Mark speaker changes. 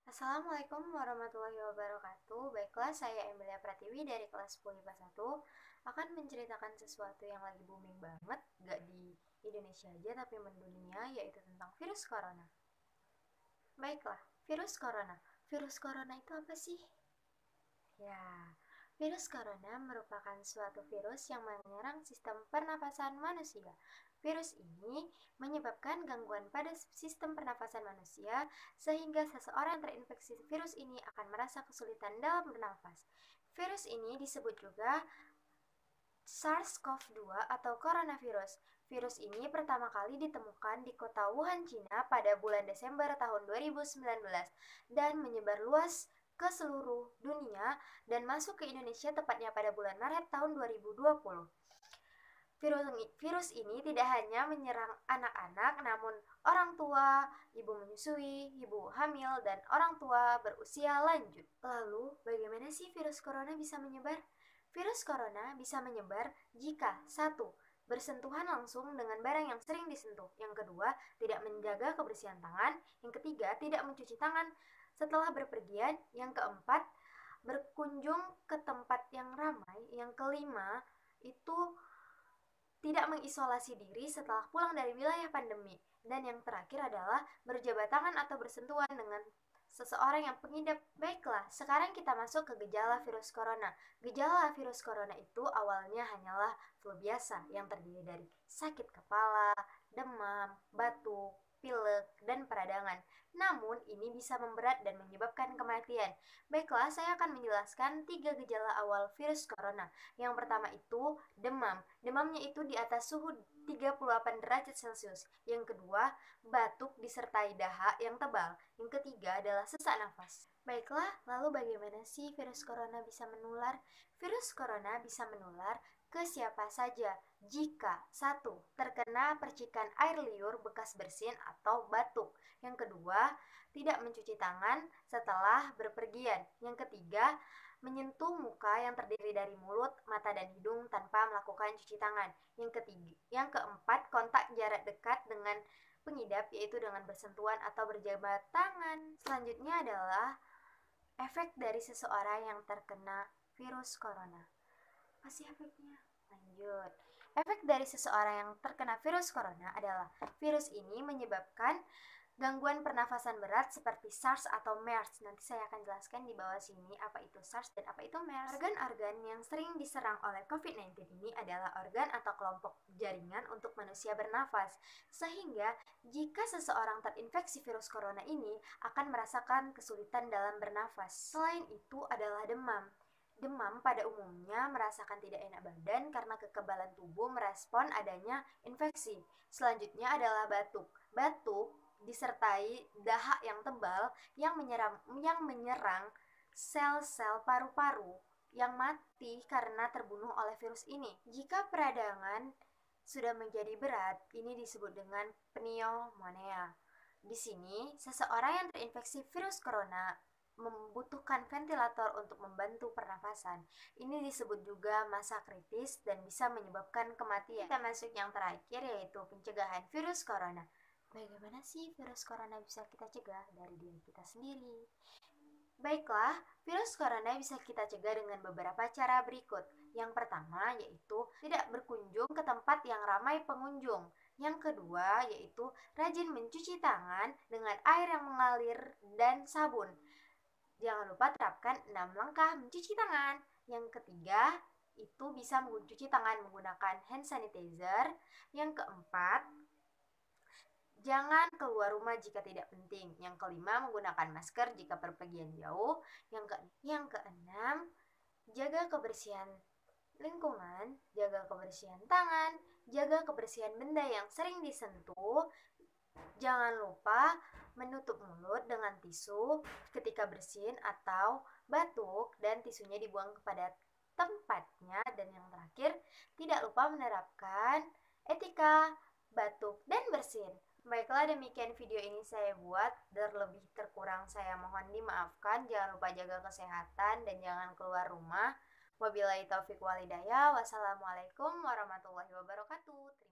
Speaker 1: Assalamualaikum warahmatullahi wabarakatuh. Baiklah, saya Emilia Pratiwi dari kelas 10 IPA 1 akan menceritakan sesuatu yang lagi booming banget, gak di Indonesia aja tapi mendunia, yaitu tentang virus corona. Baiklah, virus corona. Virus corona itu apa sih? Ya, virus corona merupakan suatu virus yang menyerang sistem pernapasan manusia. Virus ini menyebabkan gangguan pada sistem pernapasan manusia sehingga seseorang terinfeksi virus ini akan merasa kesulitan dalam bernafas. Virus ini disebut juga SARS-CoV-2 atau coronavirus. Virus ini pertama kali ditemukan di kota Wuhan, Cina pada bulan Desember tahun 2019 dan menyebar luas ke seluruh dunia dan masuk ke Indonesia tepatnya pada bulan Maret tahun 2020. Virus ini tidak hanya menyerang anak-anak, namun orang tua, ibu menyusui, ibu hamil, dan orang tua berusia lanjut. Lalu, bagaimana sih virus corona bisa menyebar? Virus corona bisa menyebar jika satu, bersentuhan langsung dengan barang yang sering disentuh. Yang kedua, tidak menjaga kebersihan tangan. Yang ketiga, tidak mencuci tangan setelah berpergian. Yang keempat, berkunjung ke tempat yang ramai. Yang kelima, itu tidak mengisolasi diri setelah pulang dari wilayah pandemi. Dan yang terakhir adalah berjabat tangan atau bersentuhan dengan seseorang yang pengidap. Baiklah, sekarang kita masuk ke gejala virus corona. Gejala virus corona itu awalnya hanyalah flu biasa yang terdiri dari sakit kepala, demam, batuk, pilek, dan peradangan. Namun, ini bisa memberat dan menyebabkan kematian. Baiklah, saya akan menjelaskan 3 gejala awal virus corona. Yang pertama itu demam. Demamnya itu di atas suhu 38 derajat Celcius. Yang kedua, batuk disertai dahak yang tebal. Yang ketiga adalah sesak nafas. Baiklah, lalu bagaimana sih virus corona bisa menular? Virus corona bisa menular ke siapa saja jika satu, terkena percikan air liur bekas bersin atau batuk. Yang kedua, tidak mencuci tangan setelah berpergian. Yang ketiga, menyentuh muka yang terdiri dari mulut, mata, dan hidung tanpa melakukan cuci tangan. Yang keempat, kontak jarak dekat dengan pengidap, yaitu dengan bersentuhan atau berjabat tangan. Selanjutnya adalah efek dari seseorang yang terkena virus corona. Apa sih efeknya? Lanjut. Efek dari seseorang yang terkena virus corona adalah virus ini menyebabkan gangguan pernafasan berat seperti SARS atau MERS. Nanti saya akan jelaskan di bawah sini apa itu SARS dan apa itu MERS. Organ-organ yang sering diserang oleh COVID-19 ini adalah organ atau kelompok jaringan untuk manusia bernafas. Sehingga jika seseorang terinfeksi virus corona ini akan merasakan kesulitan dalam bernafas. Selain itu adalah demam. Demam pada umumnya merasakan tidak enak badan karena kekebalan tubuh merespon adanya infeksi. Selanjutnya adalah batuk. Batuk disertai dahak yang tebal yang menyerang sel-sel paru-paru yang mati karena terbunuh oleh virus ini. Jika peradangan sudah menjadi berat, ini disebut dengan pneumonia. Di sini, seseorang yang terinfeksi virus corona membutuhkan ventilator untuk membantu pernafasan. Ini disebut juga masa kritis dan bisa menyebabkan kematian. Kita masuk yang terakhir, yaitu pencegahan virus corona. Bagaimana sih virus corona bisa kita cegah? Dari diri kita sendiri. Baiklah, virus corona bisa kita cegah dengan beberapa cara berikut. Yang pertama yaitu tidak berkunjung ke tempat yang ramai pengunjung. Yang kedua yaitu rajin mencuci tangan dengan air yang mengalir dan sabun. Jangan lupa terapkan 6 langkah mencuci tangan. Yang ketiga, itu bisa mencuci tangan menggunakan hand sanitizer. Yang keempat, jangan keluar rumah jika tidak penting. Yang kelima, menggunakan masker jika berpergian jauh. Yang keenam, jaga kebersihan lingkungan, jaga kebersihan tangan, jaga kebersihan benda yang sering disentuh. Jangan lupa menutup mulut dengan tisu ketika bersin atau batuk dan tisunya dibuang kepada tempatnya. Dan yang terakhir, tidak lupa menerapkan etika batuk dan bersin. Baiklah, demikian video ini saya buat. Terlebih terkurang saya mohon dimaafkan. Jangan lupa jaga kesehatan dan jangan keluar rumah. Wabillahi taufik walhidayah. Wassalamualaikum warahmatullahi wabarakatuh.